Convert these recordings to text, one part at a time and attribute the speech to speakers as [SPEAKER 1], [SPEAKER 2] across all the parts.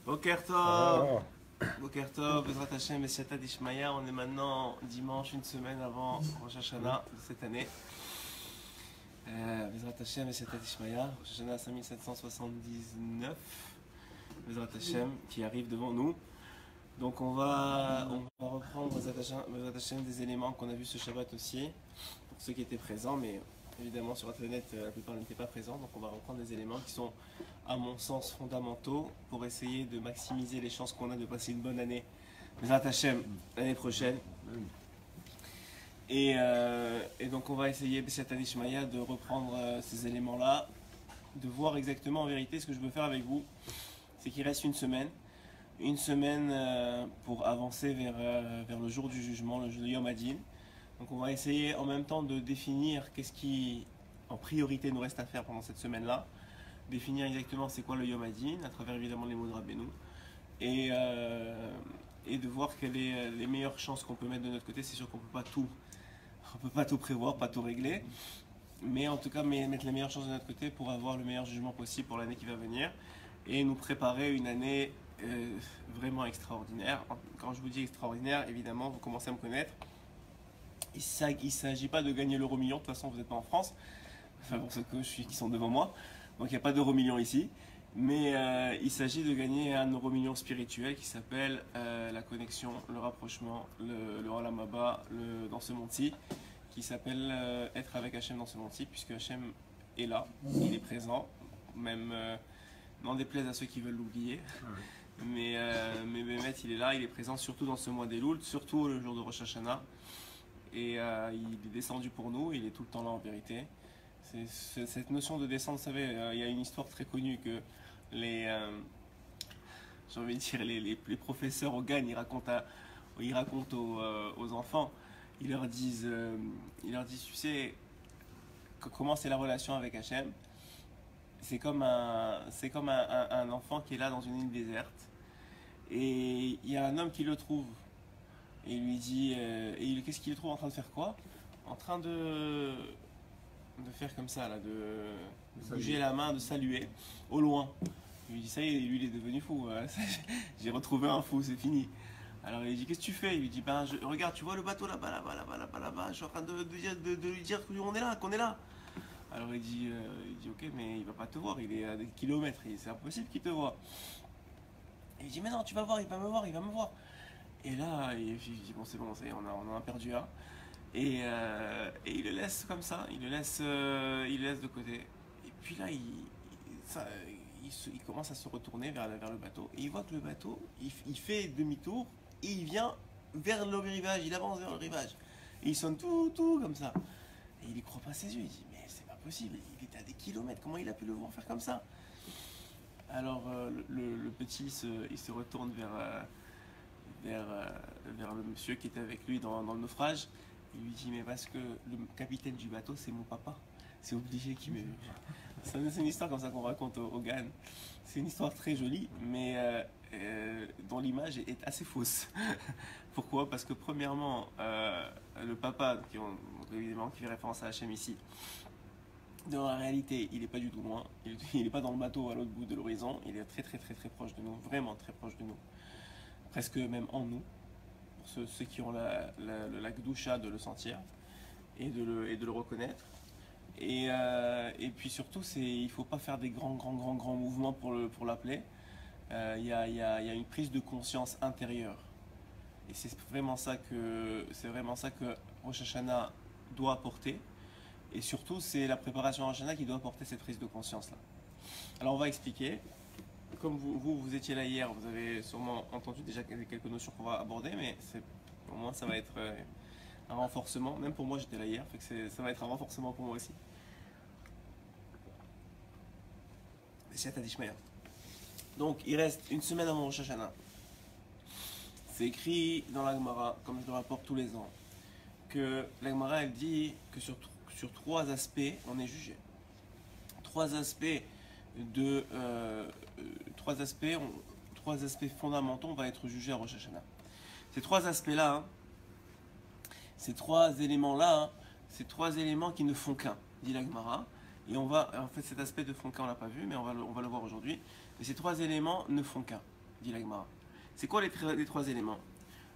[SPEAKER 1] Boker Tov, Boker Tov, Bezrat Hashem et Siata Dishmaya. On est maintenant dimanche, une semaine avant Rosh Hashanah de cette année. Bezrat Hashem et Siata Dishmaya, Rosh Hashanah 5779, Bezrat Hashem qui arrive devant nous. Donc on va reprendre Bezrat Hashem des éléments qu'on a vus ce Shabbat aussi, pour ceux qui étaient présents, mais évidemment sur Internet la plupart n'étaient pas présents, donc on va reprendre des éléments qui sont à mon sens fondamentaux pour essayer de maximiser les chances qu'on a de passer une bonne année Bezrat Hashem l'année prochaine. Et donc on va essayer B'Siata Dishmaya de reprendre ces éléments-là, de voir exactement en vérité ce que je veux faire avec vous. C'est qu'il reste une semaine pour avancer vers le jour du jugement, le Yom Hadin. Donc on va essayer en même temps de définir qu'est-ce qui en priorité nous reste à faire pendant cette semaine-là, définir exactement c'est quoi le Yom Hadin à travers évidemment les mots de Rabbeinu, et de voir quelles sont les meilleures chances qu'on peut mettre de notre côté. C'est sûr qu'on peut pas tout prévoir, pas tout régler, mais en tout cas mettre les meilleures chances de notre côté pour avoir le meilleur jugement possible pour l'année qui va venir et nous préparer une année vraiment extraordinaire. Quand je vous dis extraordinaire, évidemment vous commencez à me connaître. Il ne s'agit pas de gagner l'euro million, de toute façon vous n'êtes pas en France, enfin pour ceux qui sont devant moi, donc il n'y a pas d'euro million ici, mais il s'agit de gagner un euro million spirituel qui s'appelle la connexion, le rapprochement, le Olam Haba, dans ce monde-ci, qui s'appelle être avec Hachem dans ce monde-ci, puisque Hachem est là, il est présent, même n'en déplaise à ceux qui veulent l'oublier. Mais Bémet, il est là, il est présent surtout dans ce mois d'Elul, surtout le jour de Rosh Hashanah. Et il est descendu pour nous, il est tout le temps là en vérité. Cette notion de descendre, vous savez, il y a une histoire très connue que les professeurs au GAN, ils racontent aux enfants, ils leur disent, tu sais, comment c'est la relation avec Hachem. C'est comme un enfant qui est là dans une île déserte et il y a un homme qui le trouve et il lui dit qu'est-ce qu'il le trouve en train de faire quoi? En train de faire comme ça là, de bouger la main, de saluer au loin. Il lui dit ça y est, lui il est devenu fou, j'ai retrouvé un fou, c'est fini. Alors il lui dit qu'est-ce que tu fais? Il lui dit regarde, tu vois le bateau là-bas, là-bas, je suis en train de lui dire qu'on est là. Alors il dit ok, mais il va pas te voir, il est à des kilomètres, c'est impossible qu'il te voie. Et il dit mais non, tu vas voir, il va me voir. Et là il dit bon c'est bon, on en a perdu un. Et il le laisse comme ça, il le laisse de côté. Et puis là il commence à se retourner vers le bateau. Et il voit que le bateau, il fait demi-tour et il vient vers le rivage, il avance vers le rivage. Et il sonne tout comme ça. Et il n'y croit pas ses yeux, il dit mais c'est pas possible, il était à des kilomètres, comment il a pu le voir faire comme ça? Alors le petit il se retourne vers le monsieur qui était avec lui dans le naufrage. Il lui dit mais parce que le capitaine du bateau c'est mon papa, c'est obligé qu'il me... C'est une histoire comme ça qu'on raconte au GAN. C'est une histoire très jolie mais dont l'image est assez fausse. Pourquoi? Parce que premièrement le papa évidemment qui fait référence à Hachem ici, dans la réalité il n'est pas du tout loin, il n'est pas dans le bateau à l'autre bout de l'horizon, il est très proche de nous, vraiment très proche de nous, presque même en nous, pour ceux qui ont la gdoucha de le sentir et de le reconnaître. Et puis surtout il ne faut pas faire des grands mouvements pour l'appeler. Il y a une prise de conscience intérieure et c'est vraiment ça que Rosh Hashanah doit apporter. Et surtout, c'est la préparation à Rosh Hashanah qui doit apporter cette prise de conscience-là. Alors, on va expliquer. Comme vous étiez là hier, vous avez sûrement entendu déjà quelques notions qu'on va aborder, mais pour moi, ça va être un renforcement. Même pour moi, j'étais là hier, fait que ça va être un renforcement pour moi aussi. B'Siata Dishmaya. Donc, il reste une semaine avant Rosh Hashanah. C'est écrit dans la Gemara, comme je le rapporte tous les ans, que la Gemara, elle dit que sur trois aspects, on est jugé. Trois aspects fondamentaux, on va être jugé à Rosh Hashanah. Ces trois aspects-là, ces trois éléments-là, ces trois éléments qui ne font qu'un, dit la Gemara, Et on va, en fait, cet aspect de Fonka, on l'a pas vu, mais on va le voir aujourd'hui. Et ces trois éléments ne font qu'un, dit la Gemara. C'est quoi les trois éléments?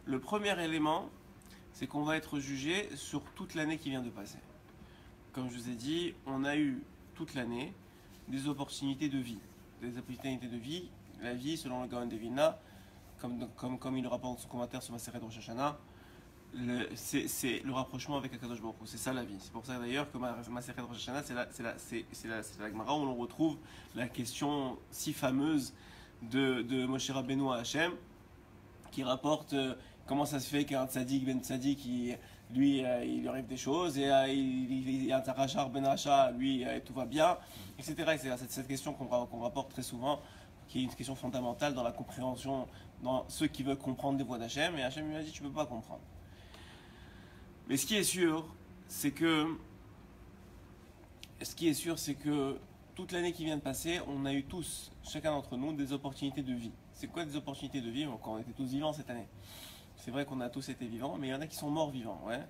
[SPEAKER 1] Le premier élément, c'est qu'on va être jugé sur toute l'année qui vient de passer. Comme je vous ai dit, on a eu toute l'année des opportunités de vie. Des opportunités de vie, la vie, selon le Gaon de Vilna, comme il le rapporte dans son commentaire sur Maseret Rosh Hashanah, c'est le rapprochement avec Akadosh Baruch Hu. C'est ça la vie. C'est pour ça d'ailleurs que Maseret Rosh Hashanah, c'est la Gemara où l'on retrouve la question si fameuse de Moshe Rabbeinu à Hachem, qui rapporte comment ça se fait qu'un tzaddik ben tzaddik, lui, il lui arrive des choses, et il y a un rachar ben rachar, lui, tout va bien, etc. C'est cette question qu'on rapporte très souvent, qui est une question fondamentale dans la compréhension, dans ceux qui veulent comprendre les voies d'Hachem, et Hachem lui a dit tu ne peux pas comprendre. Mais ce qui est sûr, c'est que toute l'année qui vient de passer, on a eu tous, chacun d'entre nous, des opportunités de vie. C'est quoi des opportunités de vie quand on était tous vivants cette année? C'est vrai qu'on a tous été vivants, mais il y en a qui sont morts vivants. Ouais.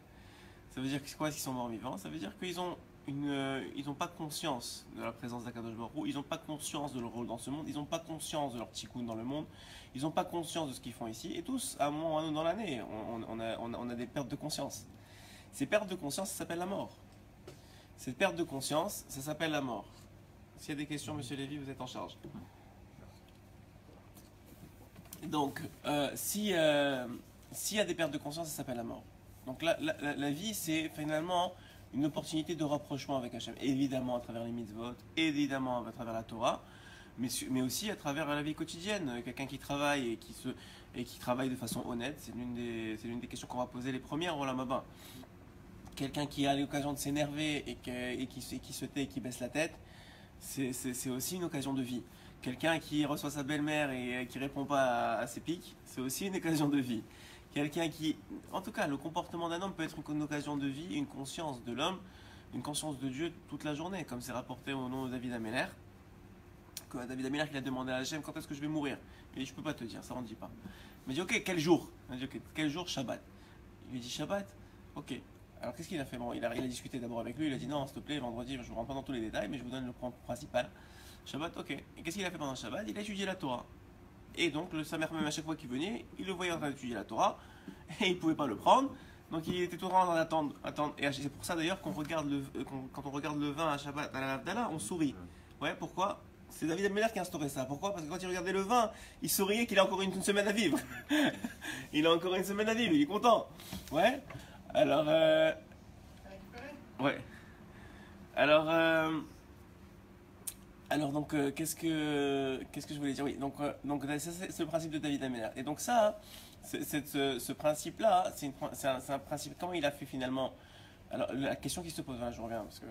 [SPEAKER 1] Ça veut dire quoi qu'ils sont morts vivants? Ça veut dire qu'ils ont ils n'ont pas conscience de la présence d'Akadosh Baruch Hu, ils n'ont pas conscience de leur rôle dans ce monde, ils n'ont pas conscience de leur tikkun dans le monde, ils n'ont pas conscience de ce qu'ils font ici. Et tous, à un moment ou à un autre dans l'année, on a des pertes de conscience. Ces pertes de conscience, ça s'appelle la mort. Cette perte de conscience, ça s'appelle la mort. S'il y a des questions, Monsieur Lévy, vous êtes en charge. Donc, s'il y a des pertes de conscience, ça s'appelle la mort. Donc la vie, c'est finalement une opportunité de rapprochement avec Hachem. Évidemment à travers les mitzvot, évidemment à travers la Torah, mais aussi à travers la vie quotidienne. Quelqu'un qui travaille et qui travaille de façon honnête, c'est l'une des questions qu'on va poser les premières au Olam Haba. Quelqu'un qui a l'occasion de s'énerver et qui se tait et qui baisse la tête, c'est aussi une occasion de vie. Quelqu'un qui reçoit sa belle-mère et qui répond pas à ses piques, c'est aussi une occasion de vie. Quelqu'un qui, en tout cas, le comportement d'un homme peut être une occasion de vie, une conscience de l'homme, une conscience de Dieu toute la journée, comme c'est rapporté au nom de David Améler. David Améler qui a demandé à Hachem quand est-ce que je vais mourir. Il dit je peux pas te dire, ça ne dit pas. Il m'a dit ok, quel jour? Il m'a dit ok, quel jour? Shabbat. Il lui dit Shabbat. Ok. Alors qu'est-ce qu'il a fait? Bon, il a discuté d'abord avec lui, il a dit non, s'il te plaît, vendredi, je ne rentre pas dans tous les détails, mais je vous donne le point principal. Shabbat, ok. Et qu'est-ce qu'il a fait pendant Shabbat? Il a étudié la Torah. Et donc, sa mère, même à chaque fois qu'il venait, il le voyait en train d'étudier la Torah, et il ne pouvait pas le prendre. Donc, il était tout le temps en train d'attendre. Et c'est pour ça d'ailleurs quand on regarde le vin à Shabbat, à la Havdalah, on sourit. Ouais, pourquoi? C'est David Améler qui a instauré ça. Pourquoi? Parce que quand il regardait le vin, il souriait qu'il a encore une semaine à vivre. Il a encore une semaine à vivre, il est content. Ouais. Alors, ouais. Alors donc, qu'est-ce que je voulais dire? Oui, donc ça, c'est le principe de David Améler. Et donc ça, ce principe-là, c'est un principe. Comment il a fait finalement? Alors la question qui se pose, voilà, je reviens parce que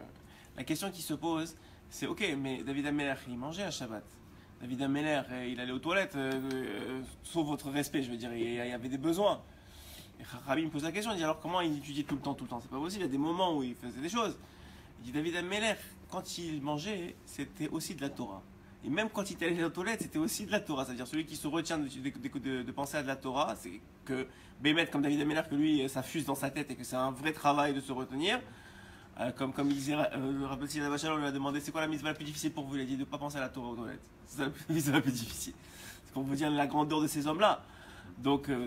[SPEAKER 1] la question qui se pose, c'est ok, mais David Améler, il mangeait à Shabbat. David Améler, il allait aux toilettes, sauf votre respect, je veux dire, il y avait des besoins. Et Rabbi me pose la question, il dit alors comment il étudiait tout le temps? C'est pas possible, il y a des moments où il faisait des choses. Il dit David Améler, quand il mangeait, c'était aussi de la Torah. Et même quand il allait aux toilettes, c'était aussi de la Torah. C'est-à-dire celui qui se retient de penser à de la Torah, c'est que Bémet, comme David Améler, que lui, ça fuse dans sa tête et que c'est un vrai travail de se retenir. Comme il disait, le Rabbi Tzidka, on lui a demandé c'est quoi la mitzvah la plus difficile pour vous? Il a dit de ne pas penser à la Torah aux toilettes. C'est ça la mitzvah la plus difficile. C'est pour vous dire la grandeur de ces hommes-là. Donc, je ne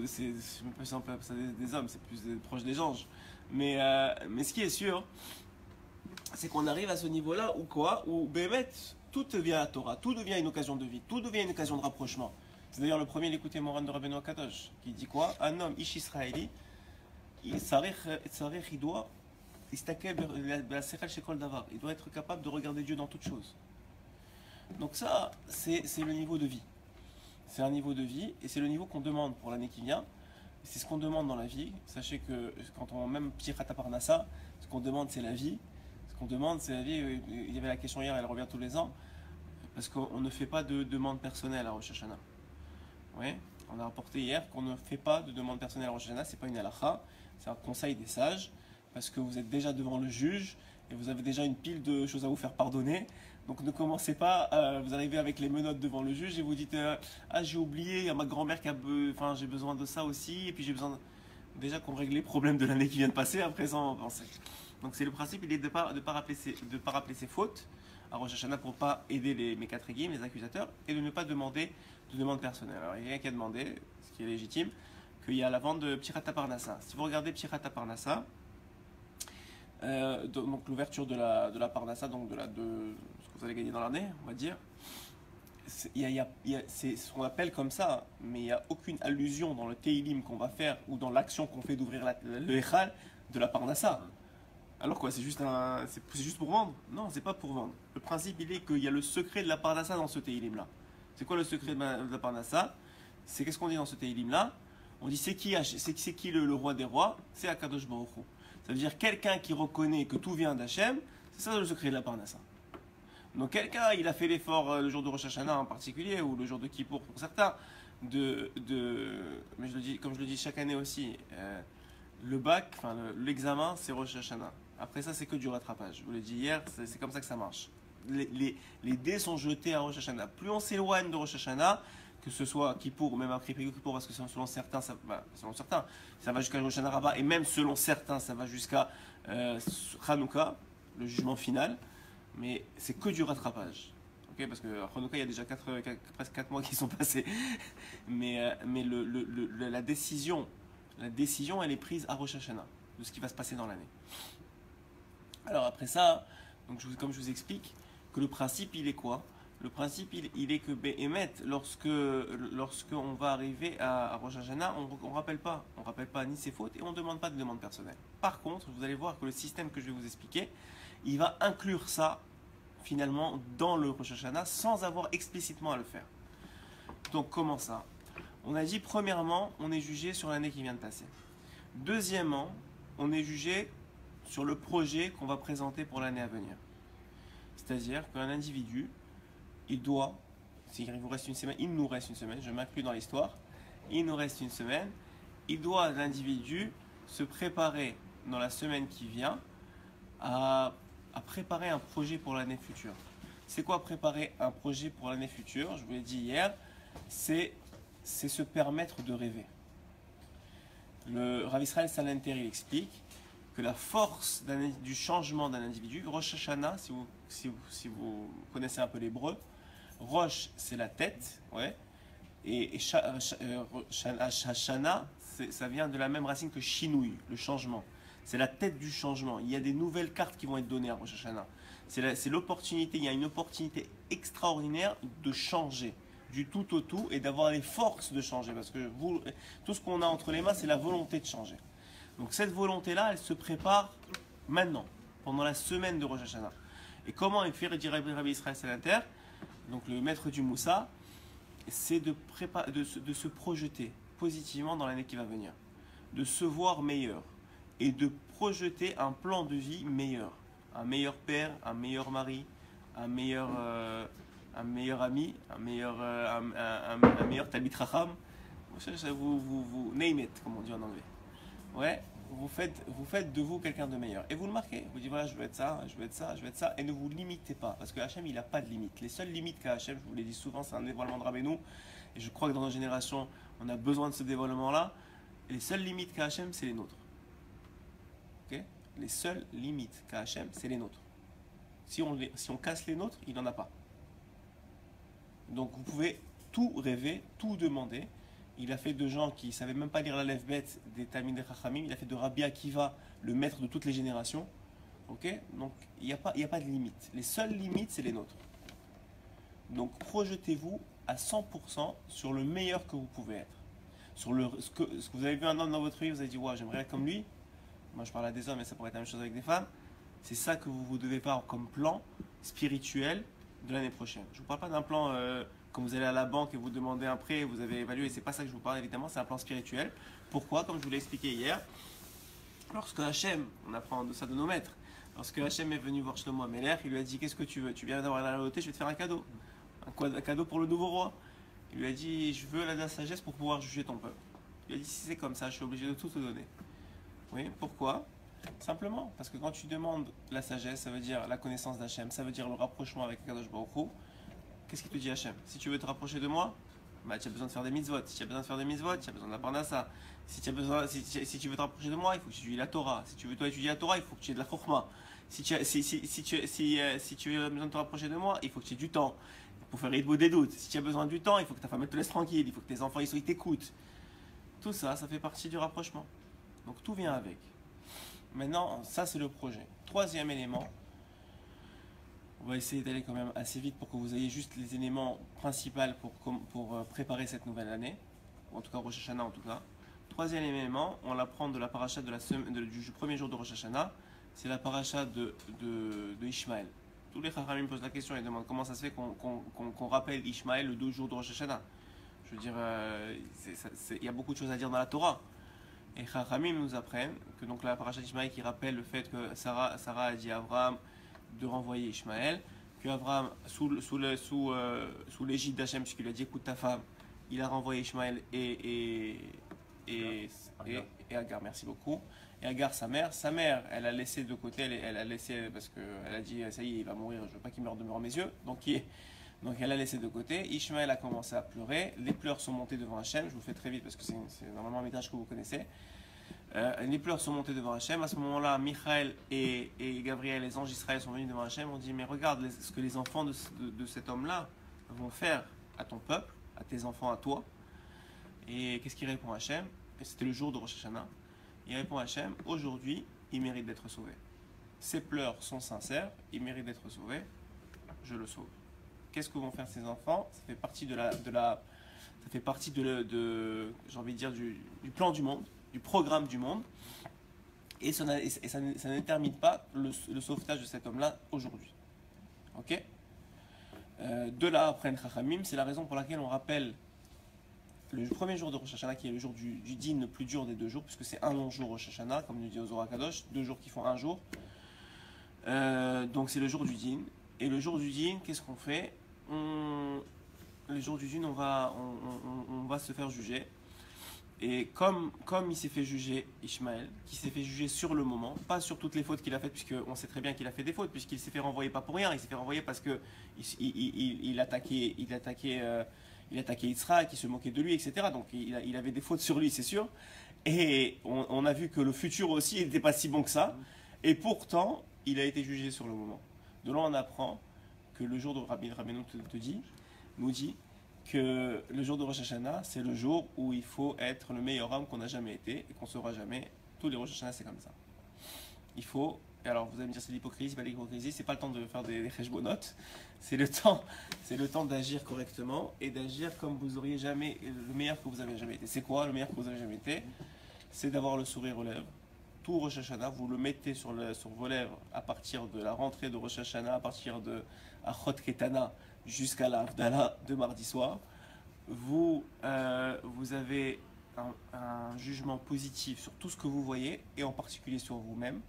[SPEAKER 1] peux pas appeler ça des hommes, c'est plus proche des anges. Mais ce qui est sûr, c'est qu'on arrive à ce niveau-là où quoi? Où Bémet, tout devient la Torah, tout devient une occasion de vie, tout devient une occasion de rapprochement. C'est d'ailleurs le premier l'écouter Moran de Rabbeinu Akadosh, qui dit quoi? Un homme, Ish Israéli, il doit il doit être capable de regarder Dieu dans toutes choses. Donc ça, c'est le niveau de vie. C'est un niveau de vie et c'est le niveau qu'on demande pour l'année qui vient. C'est ce qu'on demande dans la vie. Sachez que quand on même Pirata Parnassa, ce qu'on demande c'est la vie. Ce qu'on demande c'est la vie. Il y avait la question hier, elle revient tous les ans. Parce qu'on ne fait pas de demande personnelle à Rosh Hashanah. Oui, on a rapporté hier qu'on ne fait pas de demande personnelle à Rosh Hashanah. C'est pas une halakha, c'est un conseil des sages. Parce que vous êtes déjà devant le juge et vous avez déjà une pile de choses à vous faire pardonner. Donc ne commencez pas, vous arrivez avec les menottes devant le juge et vous dites ah j'ai oublié, il y a ma grand-mère qui a j'ai besoin de ça aussi et puis j'ai besoin déjà qu'on règle les problèmes de l'année qui vient de passer, à présent on va penser. Donc c'est le principe, il est de pas rappeler ses fautes à Rosh Hashanah pour ne pas aider les Mekatregim, les accusateurs, et de ne pas demander de demande personnelle. Alors il y a quelqu'un qui a demandé, ce qui est légitime, qu'il y a la vente de Ptirat Parnassa. Si vous regardez Ptirat Parnassa, donc l'ouverture de la Parnassa, donc de ce que vous allez gagner dans l'année, on va dire, c'est ce qu'on appelle comme ça, mais il n'y a aucune allusion dans le Teilim qu'on va faire ou dans l'action qu'on fait d'ouvrir le Echal de la Parnassa. Alors quoi, c'est juste pour vendre? Non, c'est pas pour vendre. Le principe, il est qu'il y a le secret de la Parnassa dans ce Teilim là. C'est quoi le secret de la Parnassa? C'est qu'est-ce qu'on dit dans ce Teilim là? On dit c'est qui le roi des rois? C'est Akadosh Baruch Hu. Ça veut dire quelqu'un qui reconnaît que tout vient d'Hachem, c'est ça le secret de la Parnassa. Donc quelqu'un, il a fait l'effort le jour de Rosh Hashanah en particulier, ou le jour de Kippour pour certains, mais comme je le dis chaque année aussi, le bac, l'examen, c'est Rosh Hashanah. Après ça, c'est que du rattrapage. Je vous l'ai dit hier, c'est comme ça que ça marche. Les dés sont jetés à Rosh Hashanah. Plus on s'éloigne de Rosh Hashanah, que ce soit Kippour ou même après Kippour, parce que selon certains, ça va jusqu'à Rosh Hashanah Rabbah, et même selon certains, ça va jusqu'à Hanouka, le jugement final. Mais c'est que du rattrapage. Okay, parce que Hanouka, il y a déjà presque 4 mois qui sont passés. mais la décision, elle est prise à Rosh Hashanah, de ce qui va se passer dans l'année. Alors après ça, donc comme je vous explique, que le principe, il est quoi? Le principe, il est que Béhémet, lorsque on va arriver à Rosh Hashanah, on ne rappelle pas ni ses fautes et on ne demande pas de demande personnelle. Par contre, vous allez voir que le système que je vais vous expliquer, il va inclure ça, finalement, dans le Rosh Hashanah, sans avoir explicitement à le faire. Donc, comment ça? On a dit, premièrement, on est jugé sur l'année qui vient de passer. Deuxièmement, on est jugé sur le projet qu'on va présenter pour l'année à venir. C'est-à-dire qu'un individu, il nous reste une semaine, je m'inclus dans l'histoire, il nous reste une semaine, l'individu, se préparer dans la semaine qui vient à préparer un projet pour l'année future. C'est quoi préparer un projet pour l'année future? Je vous l'ai dit hier, c'est se permettre de rêver. Le Rav Israël Salanter, il explique que la force du changement d'un individu, Rosh Hashanah, si vous connaissez un peu l'hébreu, Rosh c'est la tête, ouais, et Hashanah, ça vient de la même racine que Shinui, le changement. C'est la tête du changement. Il y a des nouvelles cartes qui vont être données à Rosh Hashanah. C'est l'opportunité, il y a une opportunité extraordinaire de changer du tout au tout et d'avoir les forces de changer. Parce que tout ce qu'on a entre les mains, c'est la volonté de changer. Donc cette volonté-là, elle se prépare maintenant, pendant la semaine de Rosh Hashanah. Et comment il fait, dit Rabbi Israël Salanter, donc le maître du Moussa, c'est de se projeter positivement dans l'année qui va venir, de se voir meilleur et de projeter un plan de vie meilleur, un meilleur père, un meilleur mari, un meilleur ami, un meilleur Talmid Chacham, vous name it, comme on dit en anglais. Ouais, vous faites de vous quelqu'un de meilleur. Et vous le marquez. Vous dites voilà, je veux être ça, je veux être ça, je veux être ça. Et ne vous limitez pas. Parce que Hachem, il n'a pas de limite. Les seules limites qu'a Hachem, je vous l'ai dit souvent, c'est un dévoilement de Rabbeinu. Et je crois que dans notre génération, on a besoin de ce dévoilement-là. Et les seules limites qu'a Hachem, c'est les nôtres. Okay, les seules limites qu'a Hachem, c'est les nôtres. Si on casse les nôtres, il n'en a pas. Donc vous pouvez tout rêver, tout demander. Il a fait de gens qui ne savaient même pas lire la Lef Bet des Talmidei Chachamim. Il a fait de Rabbi Akiva le maître de toutes les générations. Ok, donc il n'y a pas de limite. Les seules limites, c'est les nôtres. Donc projetez-vous à 100% sur le meilleur que vous pouvez être. Sur ce que vous avez vu un homme dans votre vie, vous avez dit ouais, j'aimerais être comme lui. Moi je parle à des hommes, mais ça pourrait être la même chose avec des femmes. C'est ça que vous devez faire comme plan spirituel de l'année prochaine. Je ne vous parle pas d'un plan quand vous allez à la banque et vous demandez un prêt, vous avez évalué, c'est pas ça que je vous parle évidemment, c'est un plan spirituel. Pourquoi? Comme je vous l'ai expliqué hier, lorsque Hachem, on apprend de ça de nos maîtres, lorsque Hachem est venu voir Shlomo Améler, il lui a dit qu'est-ce que tu veux? Tu viens d'avoir la loterie, je vais te faire un cadeau. Un cadeau pour le nouveau roi. Il lui a dit je veux la sagesse pour pouvoir juger ton peuple. Il a dit si c'est comme ça, je suis obligé de tout te donner. Oui, pourquoi? Simplement, parce que quand tu demandes la sagesse, ça veut dire la connaissance d'Hachem, ça veut dire le rapprochement avec Kadosh Baruch Hu. Qu'est-ce qu'il te dit Hachem? Si tu veux te rapprocher de moi, bah, tu as besoin de faire des mitzvot. Si tu as besoin de faire des mitzvot, tu as besoin de la parnassa. Si tu veux te rapprocher de moi, il faut que tu étudies la Torah. Si tu veux toi étudier la Torah, il faut que tu aies de la chorma. Si tu as besoin de te rapprocher de moi, il faut que tu aies du temps pour faire Idbo des doutes. Si tu as besoin du temps, il faut que ta femme te laisse tranquille, il faut que tes enfants ils t'écoutent. Tout ça, ça fait partie du rapprochement. Donc tout vient avec. Maintenant, ça c'est le projet. Troisième élément, on va essayer d'aller quand même assez vite pour que vous ayez juste les éléments principaux pour préparer cette nouvelle année, ou en tout cas Rosh Hashanah en tout cas. Troisième élément, on l'apprend de la paracha du premier jour de Rosh Hashanah, c'est la paracha de Ishmaël. Tous les Chachamim posent la question et demandent comment ça se fait qu'on rappelle Ishmaël le 12 jours de Rosh Hashanah. Je veux dire, il y a beaucoup de choses à dire dans la Torah. Et Chachamim nous apprennent que donc la paracha d'Ishmaël qui rappelle le fait que Sarah a dit à Abraham de renvoyer Ishmaël, que Abraham, sous l'égide d'Hachem, puisqu'il lui a dit écoute ta femme, il a renvoyé Ishmaël et Agar, merci beaucoup. Et Agar, sa mère, elle a laissé de côté, elle a laissé, parce qu'elle a dit ça y est, il va mourir, je ne veux pas qu'il meure devant mes yeux. Donc elle a laissé de côté. Ishmaël a commencé à pleurer, les pleurs sont montés devant Hachem, je vous fais très vite parce que c'est normalement un métrage que vous connaissez. Les pleurs sont montés devant Hachem. À ce moment-là, Michaël et Gabriel, les anges d'Israël, sont venus devant Hachem. On dit mais regarde ce que les enfants de cet homme-là vont faire à ton peuple, à tes enfants, à toi. Et qu'est-ce qu'il répond à Hachem? C'était le jour de Rosh Hashanah. Il répond à Hachem, aujourd'hui, il mérite d'être sauvé. Ses pleurs sont sincères, il mérite d'être sauvé, je le sauve. Qu'est-ce que vont faire ces enfants? Ça fait partie j'ai envie de dire, du plan du monde, du programme du monde. Et ça ne détermine pas le sauvetage de cet homme-là aujourd'hui. Ok? De là, après Chachamim, c'est la raison pour laquelle on rappelle le premier jour de Rosh Hashanah, qui est le jour du din le plus dur des 2 jours, puisque c'est un long jour Rosh Hashanah, comme nous dit au Zohar Kadosh, 2 jours qui font un jour. Donc c'est le jour du din. Et le jour du din, qu'est-ce qu'on fait? Le jour du din, on va se faire juger. Et comme il s'est fait juger Ishmaël, qui s'est fait juger sur le moment, pas sur toutes les fautes qu'il a faites, puisqu'on sait très bien qu'il a fait des fautes, puisqu'il s'est fait renvoyer pas pour rien, il s'est fait renvoyer parce que il attaquait Yitzhak, qui se moquait de lui, etc. Donc il avait des fautes sur lui, c'est sûr. Et on a vu que le futur aussi n'était pas si bon que ça. Et pourtant, il a été jugé sur le moment. De là, on apprend que le jour de Rabbi nous dit que le jour de Rosh Hashanah, c'est le jour où il faut être le meilleur homme qu'on n'a jamais été et qu'on ne sera jamais. Tous les Rosh Hashanah, c'est comme ça. Il faut, et alors vous allez me dire c'est l'hypocrisie, pas l'hypocrisie, c'est pas le temps de faire des cheshbonotes, c'est le temps d'agir correctement et d'agir comme vous auriez jamais, le meilleur que vous avez jamais été. C'est quoi le meilleur que vous avez jamais été? C'est d'avoir le sourire aux lèvres. Tout Rosh Hashanah, vous le mettez sur vos lèvres à partir de la rentrée de Rosh Hashanah, à partir de Achot Ketana jusqu'à la Havdalah de mardi soir. Vous avez un jugement positif sur tout ce que vous voyez et en particulier sur vous-même.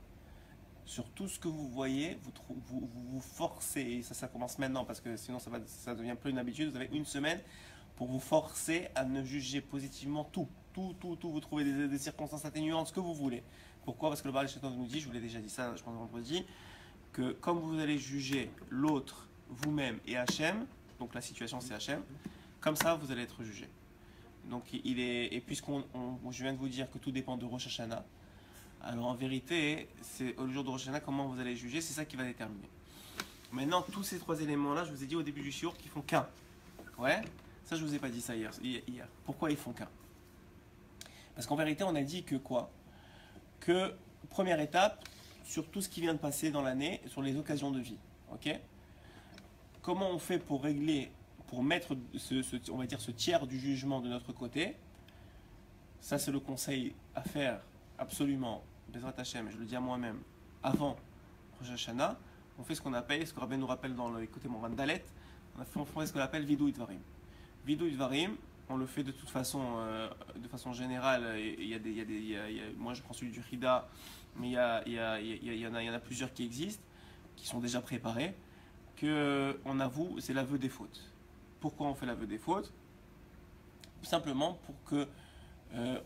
[SPEAKER 1] Sur tout ce que vous voyez, vous forcez, et ça commence maintenant parce que sinon ça devient plus une habitude. Vous avez une semaine pour vous forcer à ne juger positivement tout. Vous trouvez des circonstances atténuantes, ce que vous voulez. Pourquoi? Parce que le Baal Shem Tov nous dit, je vous l'ai déjà dit ça, je pense vendredi, que comme vous allez juger l'autre, vous-même et Hachem, donc la situation c'est Hachem, comme ça vous allez être jugé. Donc et je viens de vous dire que tout dépend de Rosh Hashanah, alors en vérité, c'est au jour de Rosh Hashanah comment vous allez juger, c'est ça qui va déterminer. Maintenant, tous ces 3 éléments-là, je vous ai dit au début du shiur qu'ils font qu'un. Ouais, ça je vous ai pas dit ça hier. Pourquoi ils font qu'un? Parce qu'en vérité, on a dit que quoi? Que première étape, sur tout ce qui vient de passer dans l'année, sur les occasions de vie. Ok? Comment on fait pour régler, pour mettre on va dire ce tiers du jugement de notre côté? Ça, c'est le conseil à faire absolument, Bezrat Hashem, je le dis à moi-même, avant Rosh Hashanah. On fait ce qu'on appelle, ce que Rabbi nous rappelle dans le côté Moran Dalet, on fait ce qu'on appelle Vidou Idvarim. Vidou Idvarim, on le fait de toute façon, de façon générale. Moi, je prends celui du Hida, mais il y en a plusieurs qui existent, qui sont déjà préparés. On avoue, c'est l'aveu des fautes. Pourquoi on fait l'aveu des fautes? Tout simplement pour que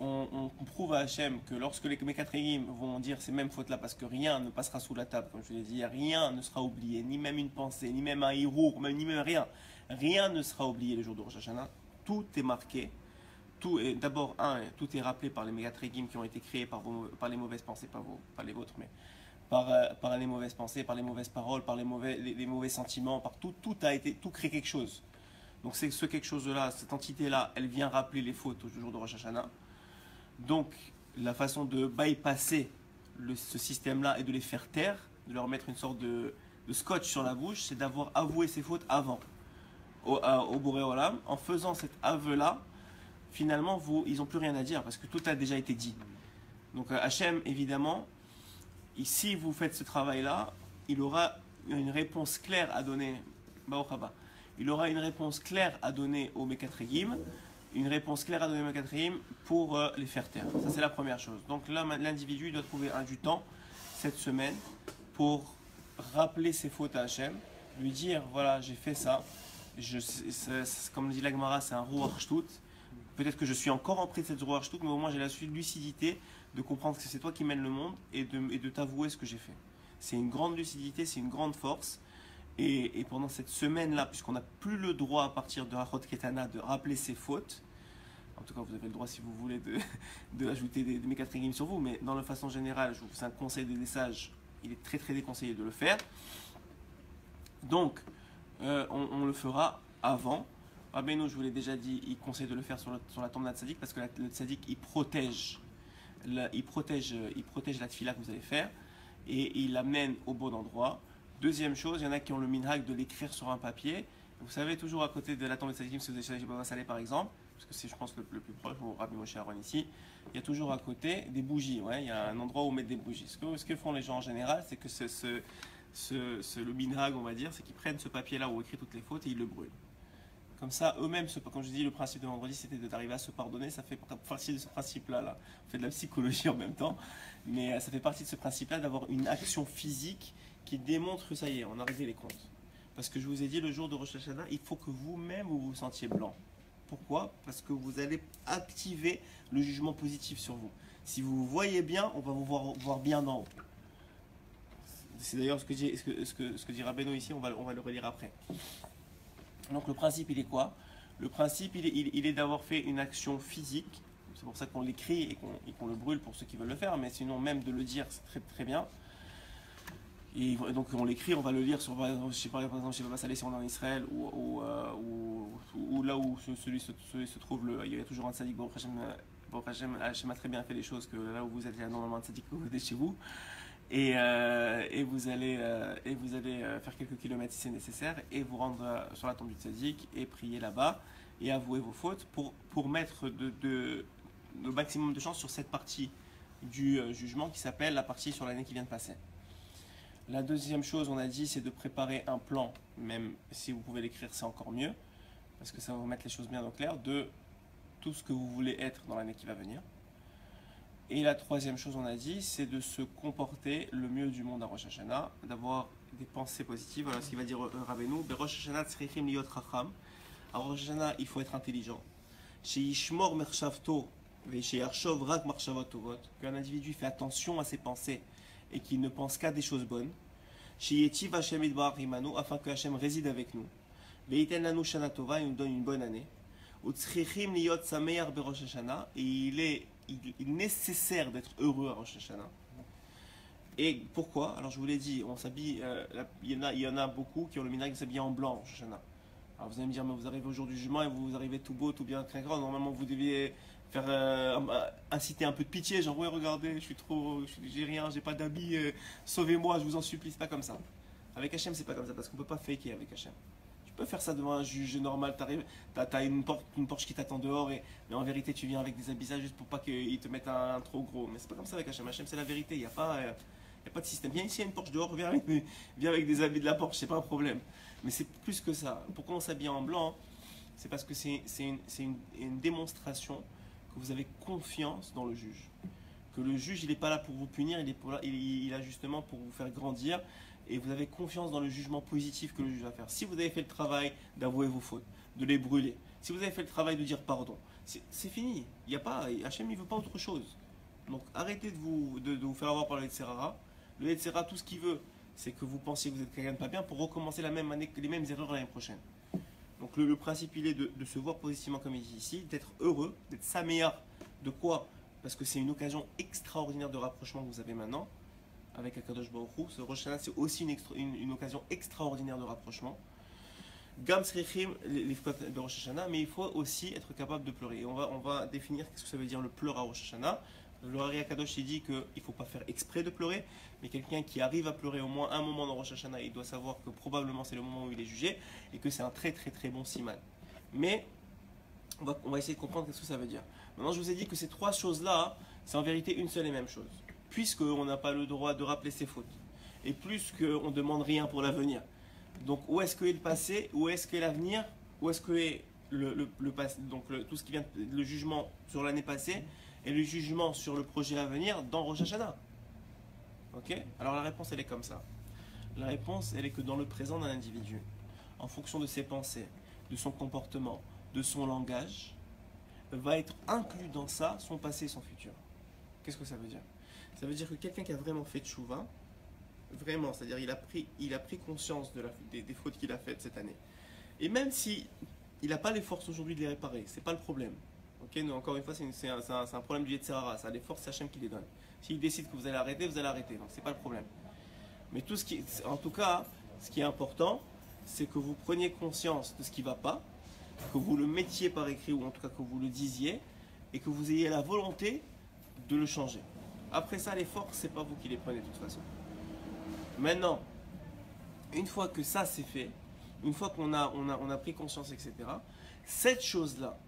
[SPEAKER 1] on prouve à Hachem que lorsque les Mekatreim vont dire ces mêmes fautes-là, parce que rien ne passera sous la table, comme je l'ai dit, rien ne sera oublié, ni même une pensée, ni même un hirour, ni même rien ne sera oublié le jour de Rosh Hashanah. tout est marqué. Tout est d'abord, tout est rappelé par les mégatrégim qui ont été créés par les mauvaises pensées, pas les vôtres, mais par les mauvaises pensées, par les mauvaises paroles, par les mauvais sentiments, par tout crée quelque chose. Donc c'est ce quelque chose-là, cette entité-là, elle vient rappeler les fautes au jour de Rosh Hashanah. Donc la façon de bypasser ce système-là et de les faire taire, de leur mettre une sorte de scotch sur la bouche, c'est d'avoir avoué ses fautes avant au Boré Olam. En faisant cet aveu-là, finalement, ils n'ont plus rien à dire parce que tout a déjà été dit. Donc Hachem, évidemment, si vous faites ce travail-là, il aura une réponse claire à donner. Il aura une réponse claire à donner aux Mekatrégim, pour les faire taire. Ça, c'est la première chose. Donc là, l'individu doit trouver du temps cette semaine pour rappeler ses fautes à Hachem, lui dire voilà, j'ai fait ça. Comme dit l'Agmara, c'est un Ruach Shtut. Peut-être que je suis encore en pris de cette Ruach Shtut, mais au moins j'ai la lucidité de comprendre que c'est toi qui mènes le monde et de t'avouer ce que j'ai fait. C'est une grande lucidité, c'est une grande force. Et pendant cette semaine-là, puisqu'on n'a plus le droit à partir de Hachot Ketana de rappeler ses fautes, en tout cas vous avez le droit si vous voulez d'ajouter des mékatrégim sur vous, mais dans la façon générale, c'est un conseil des sages, il est très très déconseillé de le faire. Donc, on le fera avant. Rabbeinu, je vous l'ai déjà dit, il conseille de le faire sur la tombe d'un tzaddik parce que le tzaddik, il protège la tfila que vous allez faire et il l'amène au bon endroit. Deuxième chose, il y en a qui ont le minhag de l'écrire sur un papier. Vous savez, toujours à côté de la tombe de tzaddikim, si vous êtes chez Baba Saleh par exemple, parce que c'est, je pense, le plus proche pour Rabbi Moshe Aaron ici, il y a toujours à côté des bougies. Ouais, il y a un endroit où mettre des bougies. Ce que font les gens en général, c'est que le minhag, on va dire, c'est qu'ils prennent ce papier-là où on écrit toutes les fautes et ils le brûlent. Comme ça, eux-mêmes, comme je dis, le principe de vendredi, c'était d'arriver à se pardonner. Ça fait partie de ce principe-là. Là. On fait de la psychologie en même temps. Mais ça fait partie de ce principe-là d'avoir une action physique qui démontre que ça y est, on a réglé les comptes. Parce que je vous ai dit, le jour de Rosh Hashanah, il faut que vous-même vous vous sentiez blanc. Pourquoi? Parce que vous allez activer le jugement positif sur vous. Si vous vous voyez bien, on va vous voir bien d'en haut. C'est d'ailleurs ce que dit Rabbeinu ici, on va le relire après. Donc le principe, il est quoi? Le principe, il est d'avoir fait une action physique. C'est pour ça qu'on l'écrit et qu'on le brûle pour ceux qui veulent le faire. Mais sinon, même de le dire, c'est très très bien. Et donc on l'écrit, on va le lire sur, je sais pas, par exemple, chez Baba Saleh si on est en Israël ou là où celui se trouve, il y a toujours un tzaddik. Hachem a très bien fait les choses que là où vous êtes, il y a normalement un tzaddik que vous êtes chez vous. Et vous allez faire quelques kilomètres si c'est nécessaire et vous rendre sur la tombe du tzaddik et prier là-bas et avouer vos fautes pour mettre le maximum de chance sur cette partie du jugement qui s'appelle la partie sur l'année qui vient de passer. La deuxième chose, on a dit, c'est de préparer un plan, même si vous pouvez l'écrire, c'est encore mieux, parce que ça va vous mettre les choses bien au clair, de tout ce que vous voulez être dans l'année qui va venir. Et la troisième chose, on a dit, c'est de se comporter le mieux du monde à Rosh Hashanah, d'avoir des pensées positives. Voilà ce qu'il va dire Rabbeinu. Rosh Hashanah tzrichim liot chacham. À Rosh Hashanah, il faut être intelligent. Sheyishmor mershavto vesheyarshov rak marshavot tovot. Qu'un individu fait attention à ses pensées et qu'il ne pense qu'à des choses bonnes. Sheyetiv Hashem idbar imanu, afin que Hashem réside avec nous. Veiten lanu shana tova, il nous donne une bonne année. Utzrichim liot sameach berosh Hashanah, et il est nécessaire d'être heureux à Rosh Hashanah. Et pourquoi? Alors je vous l'ai dit, on s'habille, il y en a beaucoup qui ont le minhag de s'habiller en blanc à Rosh Hashanah. Alors vous allez me dire, mais vous arrivez au jour du jugement et vous arrivez tout beau, tout bien craquant. Normalement vous deviez faire inciter un peu de pitié, genre ouais regardez, j'ai rien, j'ai pas d'habit, sauvez-moi, je vous en supplie. C'est pas comme ça. Avec Hachem c'est pas comme ça parce qu'on peut pas faker avec Hachem. Tu peux faire ça devant un juge normal, t'as une Porsche qui t'attend dehors, mais en vérité tu viens avec des habits juste pour pas qu'ils te mettent un trop gros. Mais c'est pas comme ça avec Hachem. Hachem c'est la vérité, il n'y a pas de système. Viens ici, il y a une Porsche dehors, viens avec des habits de la Porsche, c'est pas un problème. Mais c'est plus que ça. Pourquoi on s'habille en blanc? C'est parce que c'est une démonstration que vous avez confiance dans le juge. Que le juge, il n'est pas là pour vous punir, il est là justement pour vous faire grandir. Et vous avez confiance dans le jugement positif que le juge va faire. Si vous avez fait le travail d'avouer vos fautes, de les brûler, si vous avez fait le travail de dire pardon, c'est fini. Il y a pas, Hachem, il ne veut pas autre chose. Donc arrêtez de vous faire avoir par le Yetzirah. Le Yetzirah, tout ce qu'il veut, c'est que vous pensiez que vous êtes quelqu'un de pas bien pour recommencer la même année, les mêmes erreurs l'année prochaine. Donc le principe, il est de se voir positivement, comme il dit ici, d'être heureux, d'être sa meilleure. De quoi? Parce que c'est une occasion extraordinaire de rapprochement que vous avez maintenant avec Akadosh Baruch Hu. Ce Rosh Hashanah, c'est aussi une occasion extraordinaire de rapprochement. Gam Srichim, les fêtes de Rosh Hashanah, mais il faut aussi être capable de pleurer. Et on va définir ce que ça veut dire le pleur à Rosh Hashanah. Le Hari Akadosh, il dit qu'il ne faut pas faire exprès de pleurer, mais quelqu'un qui arrive à pleurer au moins un moment dans Rosh Hashanah, il doit savoir que probablement c'est le moment où il est jugé et que c'est un très très très bon siman. Mais on va essayer de comprendre ce que ça veut dire. Maintenant, je vous ai dit que ces trois choses-là, c'est en vérité une seule et même chose. Puisqu'on n'a pas le droit de rappeler ses fautes. Et plus qu'on ne demande rien pour l'avenir. Donc, où est-ce qu'est le passé? Où est-ce qu'est l'avenir? Où est-ce qu'est le passé? Donc, tout ce qui vient, le jugement sur l'année passée et le jugement sur le projet à venir dans Rosh Hashanah. Ok? Alors, la réponse, elle est comme ça. La réponse, elle est que dans le présent d'un individu, en fonction de ses pensées, de son comportement, de son langage, va être inclus dans ça son passé et son futur. Qu'est-ce que ça veut dire? Ça veut dire que quelqu'un qui a vraiment fait tchouva, vraiment, c'est-à-dire il a pris conscience des fautes qu'il a faites cette année. Et même si il n'a pas les forces aujourd'hui de les réparer, c'est pas le problème. Ok, nous, encore une fois, c'est un problème du Yetzirara, ça, les forces, c'est Hachem qui les donne. S'il décide que vous allez arrêter, vous allez arrêter, donc c'est pas le problème. Mais en tout cas, ce qui est important, c'est que vous preniez conscience de ce qui ne va pas, que vous le mettiez par écrit, ou en tout cas que vous le disiez, et que vous ayez la volonté de le changer. Après ça, les forces, c'est pas vous qui les prenez de toute façon. Maintenant, une fois que ça c'est fait, une fois qu'on a pris conscience, etc., cette chose-là,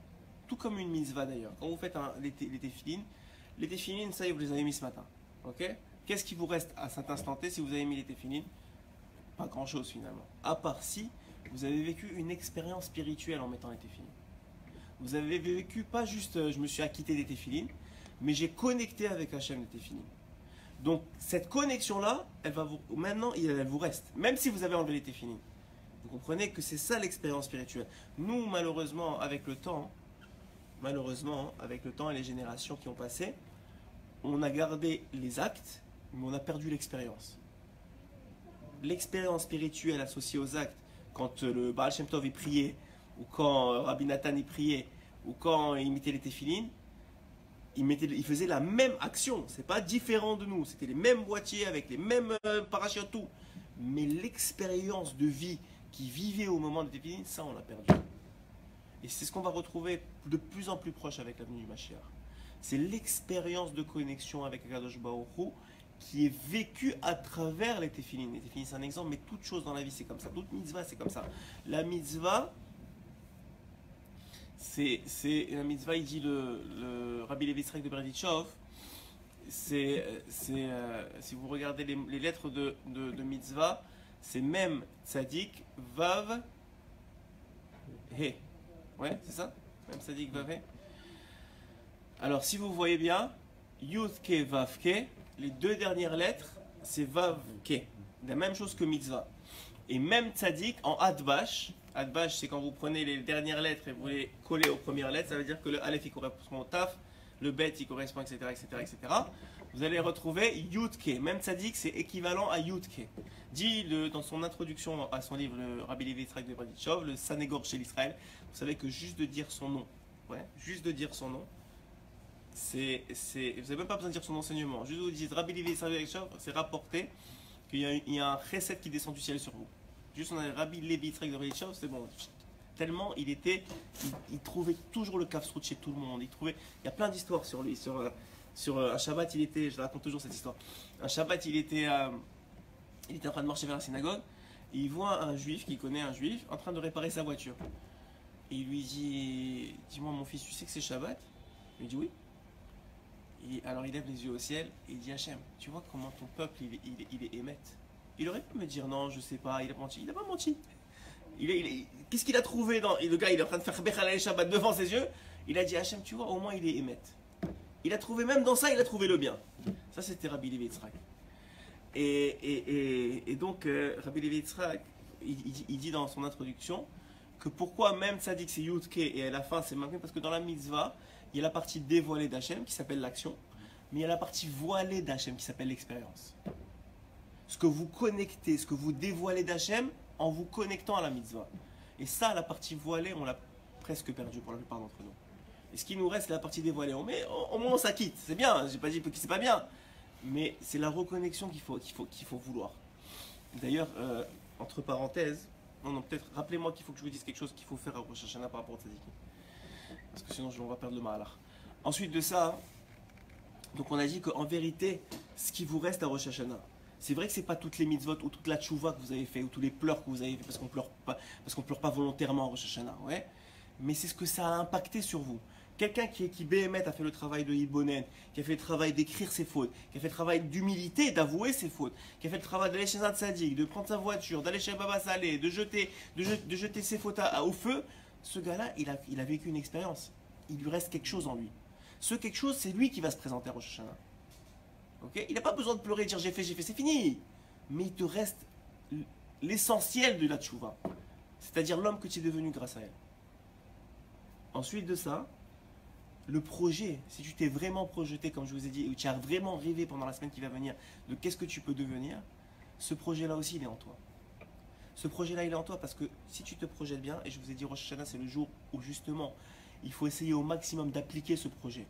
[SPEAKER 1] tout comme une mitzvah d'ailleurs, quand vous faites les téphilines, ça y est, vous les avez mis ce matin. Ok? Qu'est-ce qui vous reste à cet instant T si vous avez mis les téphilines? Pas grand-chose finalement. À part si vous avez vécu une expérience spirituelle en mettant les téphilines. Vous avez vécu pas juste je me suis acquitté des téphilines, mais j'ai connecté avec Hachem des téphilines. Donc cette connexion-là, maintenant, elle vous reste. Même si vous avez enlevé les téphilines. Vous comprenez que c'est ça l'expérience spirituelle. Nous, malheureusement, avec le temps et les générations qui ont passé, on a gardé les actes, mais on a perdu l'expérience. L'expérience spirituelle associée aux actes, quand le Baal Shem Tov y priait, ou quand Rabbi Nathan y priait, ou quand il mettait les téphilines, il faisait la même action. C'est pas différent de nous. C'était les mêmes boîtiers avec les mêmes parachutes, tout. Mais l'expérience de vie qui vivait au moment des téphilines, ça on l'a perdu. Et c'est ce qu'on va retrouver de plus en plus proche avec l'avenue du Mashiach. C'est l'expérience de connexion avec Akadosh Baruch Hu qui est vécue à travers les téphilines. Les téphilines, c'est un exemple, mais toute chose dans la vie, c'est comme ça. Toute mitzvah, c'est comme ça. La mitzvah, c'est la mitzvah, il dit le Rabbi Levi Yitzhak de Berdichov, si vous regardez les lettres de mitzvah, c'est même tzadik, vav, he. Ouais, c'est ça? Même tzadik, vav, he. Alors, si vous voyez bien, yud ke, vav ke, les deux dernières lettres, c'est vav ke. La même chose que mitzvah. Et même tzadik en adbash, adbash c'est quand vous prenez les dernières lettres et vous les collez aux premières lettres, ça veut dire que le aleph il correspond au taf, le bet il correspond, etc., etc., etc. Vous allez retrouver yudke, même tzadik c'est équivalent à yudke. Dit dans son introduction à son livre, le Rabbi Levi Yitzhak de Berdichov, le Sanégor chez l'Israël, vous savez que juste de dire son nom, juste de dire son nom, vous n'avez même pas besoin de dire son enseignement, juste vous dites Rabbi Levi Yitzhak de Berdichov, c'est rapporté qu'il y a un chesed qui descend du ciel sur vous. Juste on a Rabbi Levi Yitzhak de Berdichov, c'est bon. Tellement il trouvait toujours le kafsrout chez tout le monde. Il y a plein d'histoires sur lui. Sur un Shabbat, je raconte toujours cette histoire. Un Shabbat, il était en train de marcher vers la synagogue. Et il voit un juif, qui connaît un juif, en train de réparer sa voiture. Et il lui dit, dis-moi mon fils, tu sais que c'est Shabbat? Il lui dit oui. Et alors il lève les yeux au ciel et il dit Hachem, tu vois comment ton peuple il est émette. Il aurait pu me dire non, je sais pas, il a menti. Il n'a pas menti. Qu'est-ce qu'il a trouvé le gars, il est en train de faire Bechalel Shabbat devant ses yeux. Il a dit Hachem, tu vois, au moins il est émette. Il a trouvé, même dans ça, il a trouvé le bien. Ça, c'était Rabbi Levi Yitzhak. Et donc, Rabbi Levi Yitzhak, il dit dans son introduction que pourquoi même Tzadik c'est Yudke et à la fin c'est Makmé, parce que dans la mitzvah, il y a la partie dévoilée d'Hachem qui s'appelle l'action, mais il y a la partie voilée d'Hachem qui s'appelle l'expérience. Ce que vous connectez, ce que vous dévoilez d'Hachem en vous connectant à la mitzvah. Et ça, la partie voilée, on l'a presque perdue pour la plupart d'entre nous. Et ce qui nous reste, c'est la partie dévoilée. Au moins, on s'acquitte. C'est bien, j'ai pas dit que c'est pas bien. Mais c'est la reconnexion qu'il faut vouloir. D'ailleurs, entre parenthèses, non, peut-être, rappelez-moi qu'il faut que je vous dise quelque chose qu'il faut faire à Rosh Hashanah par rapport au Tzadikim. Parce que sinon, on va perdre le Mahalach. Ensuite de ça, donc on a dit qu'en vérité, ce qui vous reste à Rosh Hashanah, c'est vrai que c'est pas toutes les mitzvot ou toute la tchouva que vous avez fait ou tous les pleurs que vous avez fait parce qu'on pleure pas volontairement à Rosh Hashanah, ouais. Mais c'est ce que ça a impacté sur vous. Quelqu'un qui Béhémet a fait le travail de Yidbonen, qui a fait le travail d'écrire ses fautes, qui a fait le travail d'humilité, d'avouer ses fautes, qui a fait le travail d'aller chez un tzaddik, de prendre sa voiture, d'aller chez Baba Salé, de jeter ses fautes au feu, ce gars-là, il a vécu une expérience. Il lui reste quelque chose en lui. Ce quelque chose, c'est lui qui va se présenter à Rosh Hashanah. Okay, il n'a pas besoin de pleurer et de dire j'ai fait, c'est fini. Mais il te reste l'essentiel de la tchouva. C'est-à-dire l'homme que tu es devenu grâce à elle. Ensuite de ça, le projet, si tu t'es vraiment projeté, comme je vous ai dit, ou tu as vraiment rêvé pendant la semaine qui va venir de qu'est-ce que tu peux devenir, ce projet-là aussi, il est en toi. Ce projet-là, il est en toi parce que si tu te projettes bien, et je vous ai dit, Rosh Hashanah, c'est le jour où justement, il faut essayer au maximum d'appliquer ce projet.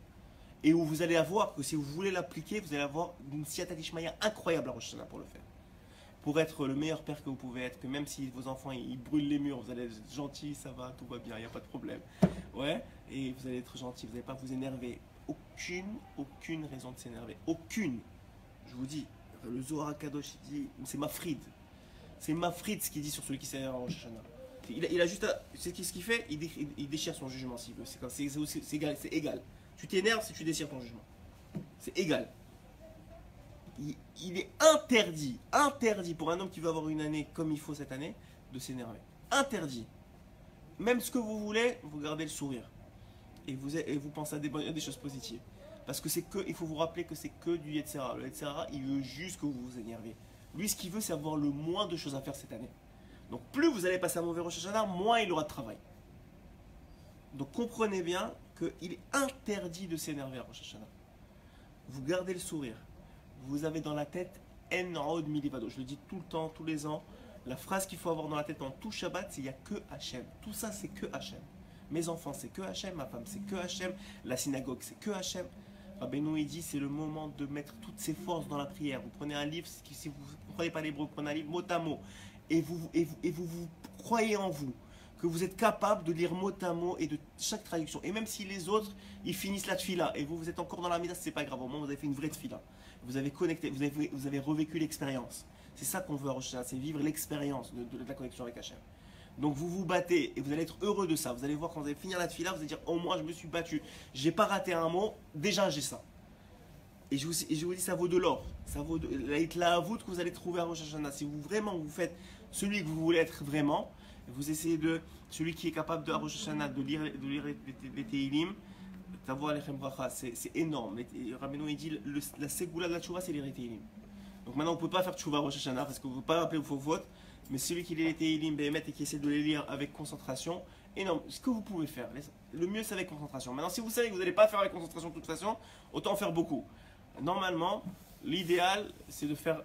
[SPEAKER 1] Et où vous allez avoir, que si vous voulez l'appliquer, vous allez avoir une siyata d'Ishmaïa incroyable à Rosh Hashanah pour le faire. Pour être le meilleur père que vous pouvez être, que même si vos enfants ils brûlent les murs, vous allez être gentil, ça va, tout va bien, il n'y a pas de problème. Ouais, et vous allez être gentil, vous n'allez pas vous énerver. Aucune raison de s'énerver. Aucune. Je vous dis, le Zohar HaKadosh, il dit, c'est Mafrid. C'est Mafrid ce qu'il dit sur celui qui s'énerve à Rosh Hashanah. Il a juste à, c'est ce qu'il fait, il déchire son jugement s'il veut. C'est égal. Tu t'énerves si tu déchires ton jugement. C'est égal. Il est interdit pour un homme qui veut avoir une année comme il faut cette année, de s'énerver. Interdit. Même ce que vous voulez, vous gardez le sourire. Et vous pensez à des choses positives. Parce que il faut vous rappeler que c'est que du Yetzera. Le Yetzera, il veut juste que vous vous énervez. Lui, ce qu'il veut, c'est avoir le moins de choses à faire cette année. Donc plus vous allez passer un mauvais Rosh Hashanah, moins il aura de travail. Donc comprenez bien qu'il est interdit de s'énerver à Rosh Hashanah. Vous gardez le sourire. Vous avez dans la tête En Od Milivado. Je le dis tout le temps, tous les ans. La phrase qu'il faut avoir dans la tête en tout Shabbat, c'est il n'y a que Hachem. Tout ça, c'est que Hachem. Mes enfants, c'est que Hachem. Ma femme, c'est que Hachem. La synagogue, c'est que Hachem. Rabbeinu, il dit, c'est le moment de mettre toutes ses forces dans la prière. Vous prenez un livre, si vous ne comprenez pas l'hébreu, vous prenez un livre mot à mot. Et vous croyez en vous. Que vous êtes capable de lire mot à mot et de chaque traduction. Et même si les autres, ils finissent la tfila et vous êtes encore dans la mida, c'est pas grave. Au moins, vous avez fait une vraie tfila. Vous avez connecté, vous avez revécu l'expérience. C'est ça qu'on veut à Rosh Hashanah, c'est vivre l'expérience de la connexion avec Hachem. Donc vous vous battez et vous allez être heureux de ça. Vous allez voir quand vous allez finir la tfila, vous allez dire au moins je me suis battu. J'ai pas raté un mot, déjà j'ai ça. Et je vous dis, ça vaut de l'or. Ça vaut de la avout que vous allez trouver à Rosh Hashanah. Si vous vraiment vous faites celui que vous voulez être vraiment, vous essayez de celui qui est capable de à Rosh Hashanah de lire les Tehillim, d'avoir les Bracha, c'est énorme. Rabbeinu il dit la ségoula de la tchouva, c'est les Tehillim. Donc maintenant on ne peut pas faire tchouva à Rosh Hashanah parce qu'on ne peut pas rappeler vos fautes, mais celui qui lit les Tehillim Béhémet et qui essaie de les lire avec concentration, énorme. Ce que vous pouvez faire, le mieux c'est avec concentration. Maintenant si vous savez que vous n'allez pas faire avec concentration de toute façon, autant faire beaucoup. Normalement, l'idéal c'est de faire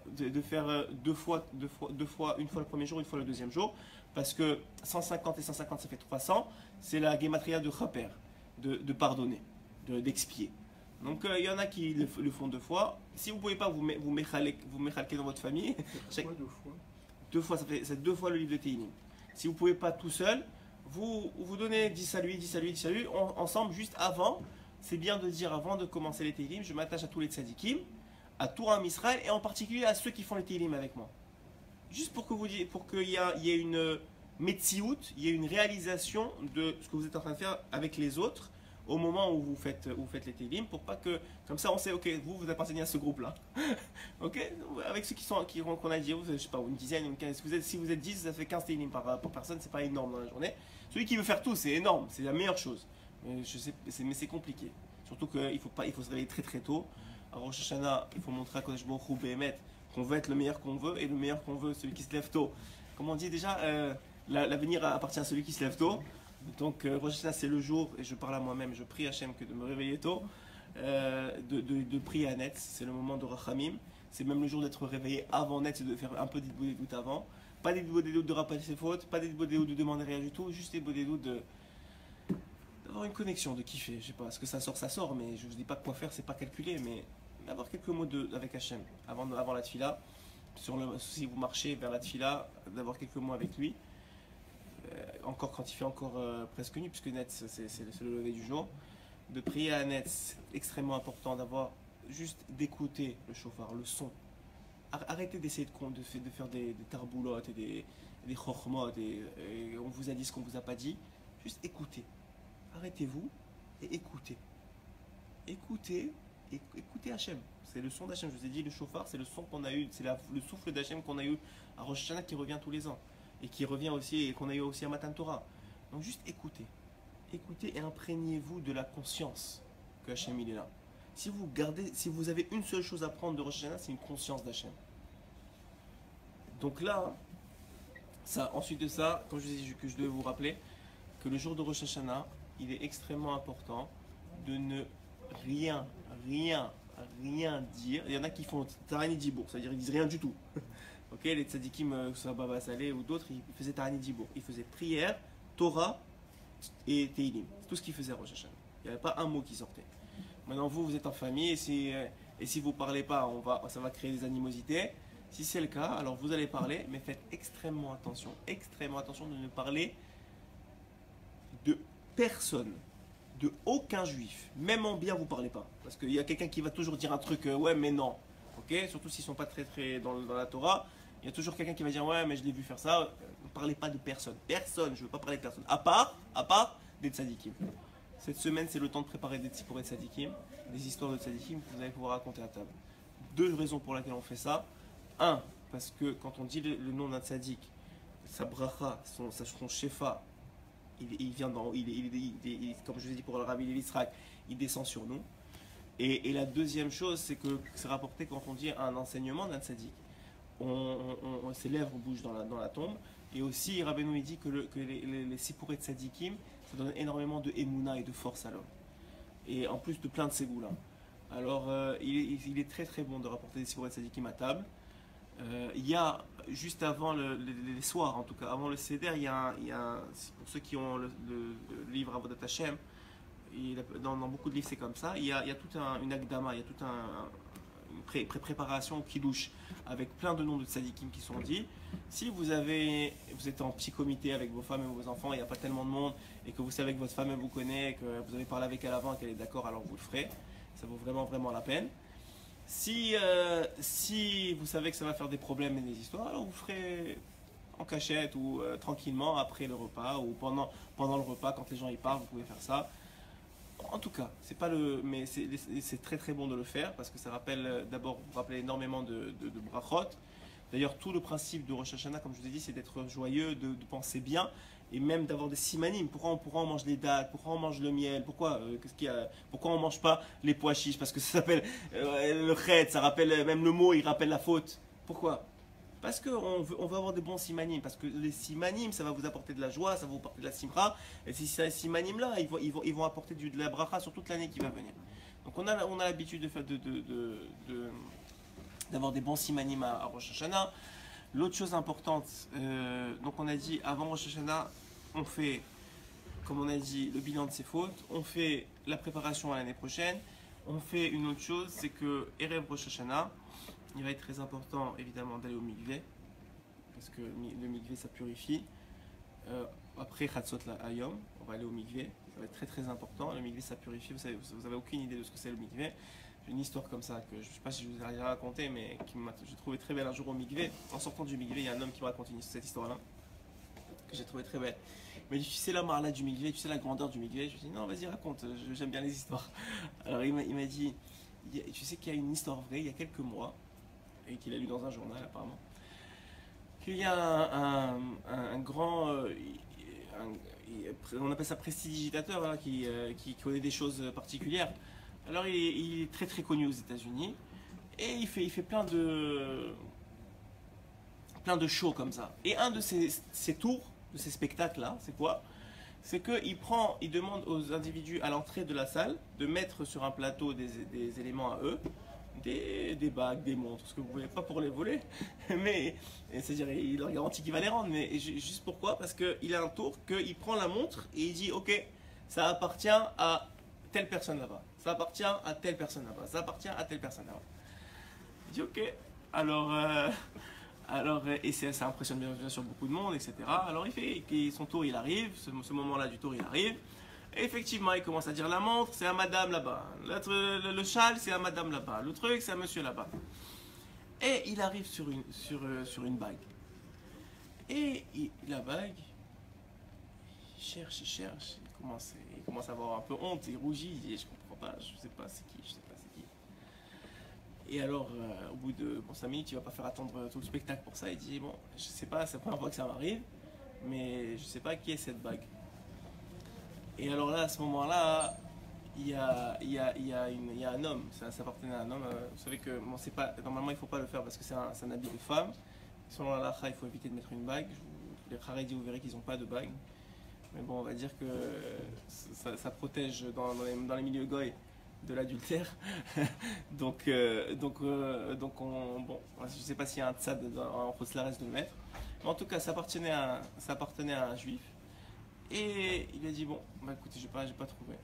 [SPEAKER 1] deux fois, une fois le premier jour, une fois le deuxième jour, parce que 150 et 150 ça fait 300, c'est la gematria de chaper, de pardonner, d'expier. Donc il y en a qui le font deux fois. Si vous ne pouvez pas vous méchalquer dans votre famille, deux fois, ça fait deux fois le livre de Tehillim. Si vous ne pouvez pas tout seul, vous donnez 10 à lui, 10 à lui, 10 à lui, ensemble, juste avant. C'est bien de dire avant de commencer les Tehillim, je m'attache à tous les tzadikim, à tout Am Israël et en particulier à ceux qui font les Tehillim avec moi. Juste pour qu'il y ait une metsiout, il y ait une réalisation de ce que vous êtes en train de faire avec les autres au moment où vous faites les Tehillim, pour pas que, comme ça on sait, ok, vous appartenez à ce groupe-là. Ok, avec ceux qu'on a dit, je sais pas, une dizaine, une 15, si vous êtes 10, ça fait 15 Tehillim par personne, c'est pas énorme dans la journée. Celui qui veut faire tout, c'est énorme, c'est la meilleure chose. Mais c'est compliqué. Surtout qu'il faut se réveiller très très tôt. À Rosh Hashanah, il faut montrer à Kodesh Baruch Hu Béhémet qu'on veut être le meilleur qu'on veut, et le meilleur qu'on veut, celui qui se lève tôt. Comme on dit déjà, l'avenir appartient à celui qui se lève tôt. Donc Rosh Hashanah c'est le jour, et je parle à moi-même, je prie Hachem que de me réveiller tôt, de prier à Netz, c'est le moment de Rachamim. C'est même le jour d'être réveillé avant Netz et de faire un peu d'Idbout avant. Pas des bodédoutes de rappeler ses fautes, pas des bodédoutes de demander rien du tout, juste des bodédoutes d'avoir une connexion, de kiffer. Je sais pas, ce que ça sort, mais je vous dis pas quoi faire, c'est pas calculé, mais avoir quelques mots avec Hachem avant la tfila. Si vous marchez vers la tfila, d'avoir quelques mots avec lui. Encore quand il fait encore presque nuit, puisque net c'est le lever du jour. De prier à net, c'est extrêmement important d'avoir juste d'écouter le chauffard, le son. Arrêtez d'essayer de faire des tarboulottes et des chokhmot et on vous a dit ce qu'on vous a pas dit. Juste écoutez. Arrêtez-vous et écoutez. Écoutez Hachem. C'est le son d'Hachem. Je vous ai dit, le chauffard, c'est le son qu'on a eu, c'est le souffle d'Hachem qu'on a eu à Rosh Hashanah qui revient tous les ans. Et qui revient aussi, et qu'on a eu aussi à Matan Torah. Donc juste écoutez. Écoutez et imprégnez-vous de la conscience que Hachem il est là. Si vous avez une seule chose à prendre de Rosh Hashanah, c'est une conscience d'Hachem. Donc là, ensuite de ça, comme je disais que je devais vous rappeler, que le jour de Rosh Hashanah, il est extrêmement important de ne rien dire. Il y en a qui font Tarani Dibour, c'est-à-dire ils disent rien du tout. Ok, les tzadikim, que ce soit Baba Saleh ou d'autres, ils faisaient Tarani Dibour. Ils faisaient prière, Torah et Teilim. C'est tout ce qu'ils faisaient à Rosh Hashanah. Il n'y avait pas un mot qui sortait. Maintenant, vous êtes en famille et si vous ne parlez pas, ça va créer des animosités. Si c'est le cas, alors vous allez parler, mais faites extrêmement attention de ne parler de personne, de aucun juif. Même en bien, vous ne parlez pas. Parce qu'il y a quelqu'un qui va toujours dire un truc, ouais, mais non. Ok, surtout s'ils ne sont pas très dans la Torah. Il y a toujours quelqu'un qui va dire, ouais, mais je l'ai vu faire ça. Ne parlez pas de personne. Personne, je ne veux pas parler de personne. À part des tzadikim. Cette semaine, c'est le temps de préparer des tzipporot de tzadikim, des histoires de tzadikim que vous allez pouvoir raconter à table. Deux raisons pour lesquelles on fait ça. Un, parce que quand on dit le nom d'un tzadik, sa bracha, son shefa, il vient comme je l'ai dit pour le Rabbi Levi Yitzhak, il descend sur nous. Et la deuxième chose, c'est que c'est rapporté quand on dit un enseignement d'un tzadik. Ses lèvres bougent dans la tombe. Et aussi, Rabbeinu il dit que les sipurei tzadikim, ça donne énormément de émouna et de force à l'homme. Et en plus de plein de ségoula. Alors, il est très bon de rapporter des sipurei tzadikim à table. Il y a, juste avant les soirs en tout cas, avant le Seder, il y a pour ceux qui ont le livre Avodat Hashem, dans beaucoup de livres c'est comme ça, il y a toute une akdama, il y a toute une préparation qui douche avec plein de noms de tzadikim qui sont dits. Si vous êtes en petit comité avec vos femmes et vos enfants, il n'y a pas tellement de monde, et que vous savez que votre femme elle vous connaît, que vous avez parlé avec elle avant et qu'elle est d'accord, alors vous le ferez. Ça vaut vraiment la peine. Si vous savez que ça va faire des problèmes et des histoires, alors vous ferez en cachette ou tranquillement après le repas ou pendant le repas quand les gens y parlent, vous pouvez faire ça. En tout cas, mais c'est très bon de le faire parce que ça rappelle d'abord, vous rappelez énormément de brachot. D'ailleurs, tout le principe de Rosh Hashanah, comme je vous ai dit, c'est d'être joyeux, de penser bien et même d'avoir des simanim. Pourquoi on mange les dattes? Pourquoi on mange le miel? Pourquoi on mange pas les pois chiches? Parce que ça s'appelle le chet, ça rappelle même le mot, il rappelle la faute. Pourquoi? Parce qu'on veut avoir des bons simanim, parce que les simanim, ça va vous apporter de la joie, ça va vous apporter de la simra, et ces simanim-là, ils vont apporter de la bracha sur toute l'année qui va venir. Donc on a l'habitude d'avoir des bons simanim à Rosh Hashanah. L'autre chose importante, donc on a dit, avant Rosh Hashanah, on fait, comme on a dit, le bilan de ses fautes, on fait la préparation à l'année prochaine, on fait une autre chose, c'est que Erev Rosh Hashanah, il va être très important évidemment d'aller au mikvé, parce que le mikvé ça purifie. Après Chatzot la Hayom, on va aller au mikvé, ça va être très important. Le mikvé ça purifie, vous avez aucune idée de ce que c'est le mikvé. J'ai une histoire comme ça que je ne sais pas si je vous ai déjà raconté, mais j'ai trouvé très belle un jour au mikvé. En sortant du mikvé, il y a un homme qui me raconte cette histoire-là, que j'ai trouvé très belle. Mais tu sais la marla du mikvé, tu sais la grandeur du mikvé. Je lui ai dit non, vas-y raconte, j'aime bien les histoires. Alors il m'a dit, tu sais qu'il y a une histoire vraie, il y a quelques mois, et qu'il a lu dans un journal apparemment, qu'il y a un grand, on appelle ça prestidigitateur, hein, qui connaît des choses particulières. Alors il est très connu aux États-Unis et il fait plein de shows comme ça. Et un de ces tours, de ces spectacles là, c'est quoi? C'est qu'il demande aux individus à l'entrée de la salle de mettre sur un plateau des éléments à eux, des bagues, des montres, ce que vous voulez, pas pour les voler, mais c'est-à-dire il leur garantit qu'il va les rendre, mais juste pourquoi? Parce qu'il a un tour, qu'il prend la montre et il dit ok, ça appartient à telle personne là-bas, ça appartient à telle personne là-bas, ça appartient à telle personne là-bas. Il dit ok, et ça impressionne bien sûr beaucoup de monde, etc. Alors il fait son tour, il arrive, ce moment-là du tour il arrive. Et effectivement, il commence à dire la montre, c'est à madame là-bas. Le châle, c'est à madame là-bas. Le truc, c'est à monsieur là-bas. Et il arrive sur une bague. Et la bague, il cherche, il commence à avoir un peu honte, il rougit, il dit je comprends pas, je sais pas c'est qui, je sais pas c'est qui. Et alors, au bout de 5 minutes, il va pas faire attendre tout le spectacle pour ça, il dit bon, je sais pas, c'est la première fois que ça m'arrive, mais je sais pas qui est cette bague. Et alors là, à ce moment-là, il y a un homme, ça appartenait à un homme. Vous savez que bon, normalement il ne faut pas le faire parce que c'est un habit de femme. Selon la halakha, il faut éviter de mettre une bague. Les Kharedi, vous verrez qu'ils n'ont pas de bague. Mais bon, on va dire que ça protège dans les milieux goy de l'adultère. donc, bon, je ne sais pas s'il y a un tzad entre cela reste de le mettre. Mais en tout cas, ça appartenait à un juif. Et il a dit bon, bah écoutez, j'ai pas trouvé.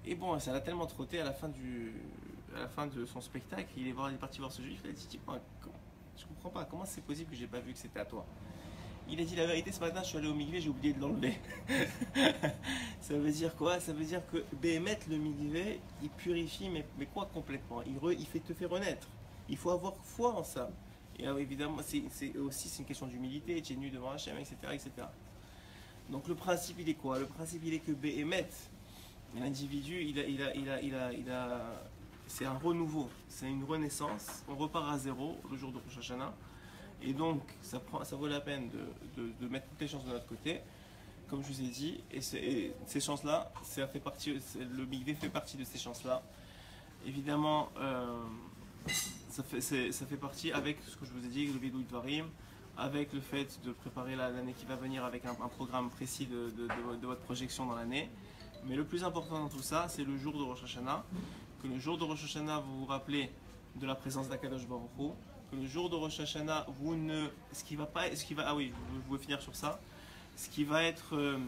[SPEAKER 1] Et bon, ça l'a tellement trotté à la fin de son spectacle, il est parti voir ce juif, il a dit je comprends pas, comment c'est possible que j'ai pas vu que c'était à toi? Il a dit la vérité, ce matin je suis allé au mikvé, j'ai oublié de l'enlever. Ça veut dire quoi? Ça veut dire que Béhémet, le mikvé, il purifie, mais quoi complètement? Il fait te faire renaître. Il faut avoir foi en ça. Et évidemment, c'est une question d'humilité, tu es nu devant Hachem, etc., etc. Donc le principe il est quoi? Le principe il est que Béhémet, l'individu, c'est un renouveau, c'est une renaissance. On repart à zéro le jour de Rosh Hashanah. Et donc ça vaut la peine de mettre toutes les chances de notre côté, comme je vous ai dit. Et ces chances-là, le mikvé fait partie de ces chances-là. Évidemment, ça fait partie avec ce que je vous ai dit, le Vidou Dvarim, avec le fait de préparer l'année qui va venir avec un programme précis de votre projection dans l'année. Mais le plus important dans tout ça, c'est le jour de Rosh Hashanah. Que le jour de Rosh Hashanah, vous vous rappelez de la présence d'Akadosh Baruch Hu. Que le jour de Rosh Hashanah, ah oui, vous pouvez finir sur ça. Ce qui va être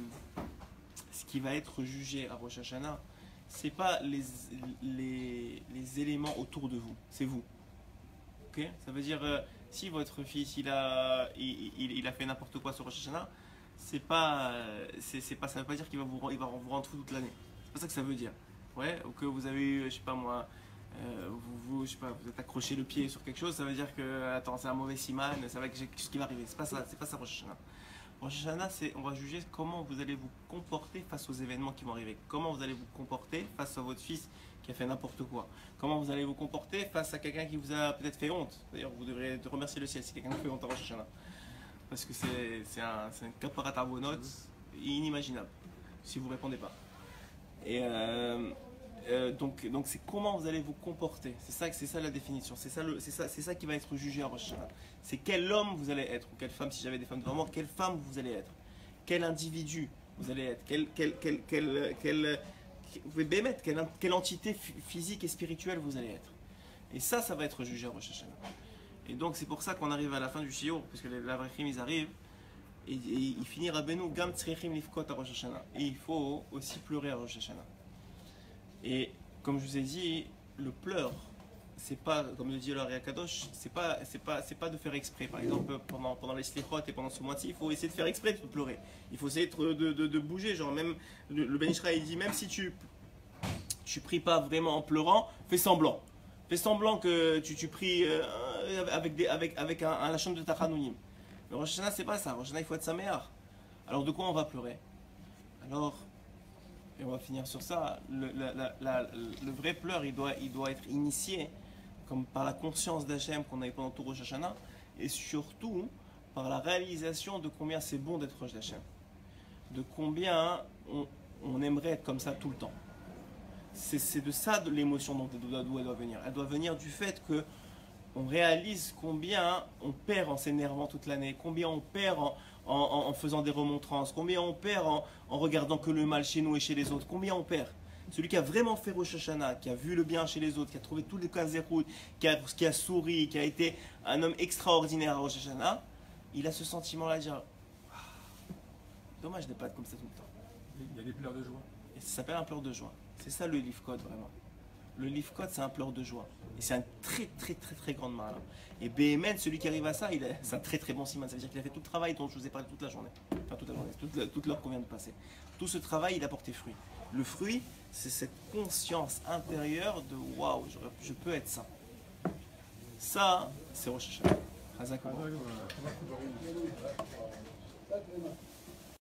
[SPEAKER 1] jugé à Rosh Hashanah, c'est pas les éléments autour de vous, c'est vous. Ok? Ça veut dire si votre fils il a fait n'importe quoi sur Rosh Hashanah, ça veut pas dire qu'il va vous rendre fou toute l'année. C'est pas ça que ça veut dire. Ouais, ou que vous avez eu, je sais pas moi, je sais pas, vous êtes accroché le pied sur quelque chose, ça veut dire que attends, c'est un mauvais siman, ça va être quelque chose qui va arriver. C'est pas ça Rosh Hashanah. Rosh Hashanah, on va juger comment vous allez vous comporter face aux événements qui vont arriver. Comment vous allez vous comporter face à votre fils qui a fait n'importe quoi. Comment vous allez vous comporter face à quelqu'un qui vous a peut-être fait honte. D'ailleurs, vous devrez remercier le ciel si quelqu'un vous fait honte à Rosh Hashanah. Parce que c'est un caparat arbonot inimaginable si vous ne répondez pas. Et donc c'est comment vous allez vous comporter. C'est ça la définition. C'est ça qui va être jugé à Rosh Hashanah. C'est quel homme vous allez être, ou quelle femme, si j'avais des femmes devant moi, quelle femme vous allez être, quel individu vous allez être, quelle entité physique et spirituelle vous allez être. Et ça va être jugé à Rosh Hashanah. Et donc c'est pour ça qu'on arrive à la fin du shiur, puisque les Avrechim ils arrivent, et il finit Rabbeinu Gam Tzrichim Lifkot à Rosh Hashanah. Et il faut aussi pleurer à Rosh Hashanah. Et comme je vous ai dit, le pleur, c'est pas, comme le dit le Ari Akadosh, c'est pas de faire exprès. Par exemple, pendant les slichot et pendant ce mois-ci, il faut essayer de faire exprès de pleurer. Il faut essayer de bouger, genre même, le Ben Ishraï il dit, même si tu pries pas vraiment en pleurant, fais semblant. Fais semblant que tu pries avec un lachon de Tachanounim. Mais Rosh Hashanah, c'est pas ça. Rosh Hashanah, il faut être saméach. Alors de quoi on va pleurer? Alors, et on va finir sur ça, le vrai pleur, il doit être initié comme par la conscience d'Hachem qu'on a eu pendant tout Rosh Hashanah, et surtout par la réalisation de combien c'est bon d'être proche d'Hachem. De combien on aimerait être comme ça tout le temps. C'est de ça de l'émotion dont elle doit venir. Elle doit venir du fait que on réalise combien on perd en s'énervant toute l'année, combien on perd en faisant des remontrances, combien on perd en regardant que le mal chez nous et chez les autres, combien on perd. Celui qui a vraiment fait Rosh Hashanah, qui a vu le bien chez les autres, qui a trouvé tous les cas zéro, qui a souri, qui a été un homme extraordinaire à Rosh Hashanah, il a ce sentiment-là de dire ah, dommage de ne pas être comme ça tout le temps.
[SPEAKER 2] Il y a des pleurs de joie.
[SPEAKER 1] Et ça s'appelle un pleur de joie. C'est ça le Lifkot vraiment. Le Lifkot, c'est un pleur de joie. Et c'est un très grande main. Et Béhémen, celui qui arrive à ça, c'est un très bon siman. Ça veut dire qu'il a fait tout le travail dont je vous ai parlé toute la journée. Enfin, toute la journée, toute l'heure qu'on vient de passer. Tout ce travail, il a porté fruit. Le fruit, c'est cette conscience intérieure de waouh, je peux être ça. Ça, c'est Rosh Hashanah. Hazak.